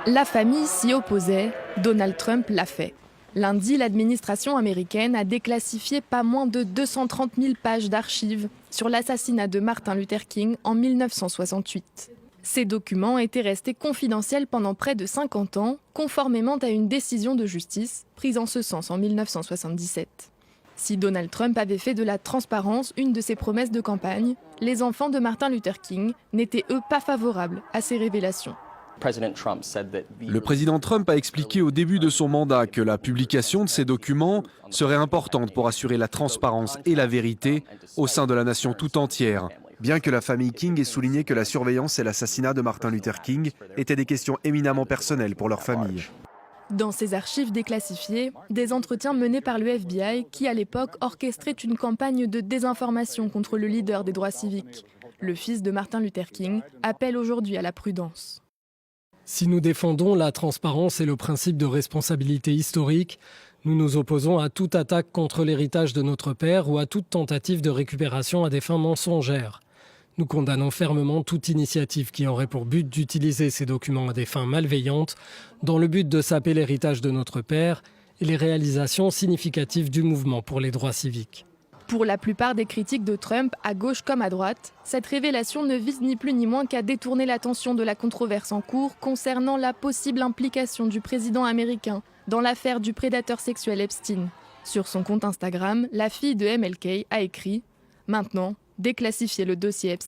La famille s'y opposait, Donald Trump l'a fait. Lundi, l'administration américaine a déclassifié pas moins de 230 000 pages d'archives sur l'assassinat de Martin Luther King en 1968. Ces documents étaient restés confidentiels pendant près de 50 ans, conformément à une décision de justice prise en ce sens en 1977. Si Donald Trump avait fait de la transparence une de ses promesses de campagne, les enfants de Martin Luther King n'étaient eux pas favorables à ces révélations. Le président Trump a expliqué au début de son mandat que la publication de ces documents serait importante pour assurer la transparence et la vérité au sein de la nation tout entière. Bien que la famille King ait souligné que la surveillance et l'assassinat de Martin Luther King étaient des questions éminemment personnelles pour leur famille. Dans ces archives déclassifiées, des entretiens menés par le FBI qui, à l'époque, orchestrait une campagne de désinformation contre le leader des droits civiques. Le fils de Martin Luther King appelle aujourd'hui à la prudence. Si nous défendons la transparence et le principe de responsabilité historique, nous nous opposons à toute attaque contre l'héritage de notre père ou à toute tentative de récupération à des fins mensongères. Nous condamnons fermement toute initiative qui aurait pour but d'utiliser ces documents à des fins malveillantes dans le but de saper l'héritage de notre père et les réalisations significatives du mouvement pour les droits civiques. Pour la plupart des critiques de Trump, à gauche comme à droite, cette révélation ne vise ni plus ni moins qu'à détourner l'attention de la controverse en cours concernant la possible implication du président américain dans l'affaire du prédateur sexuel Epstein. Sur son compte Instagram, la fille de MLK a écrit « Maintenant, déclassifiez le dossier Epstein ».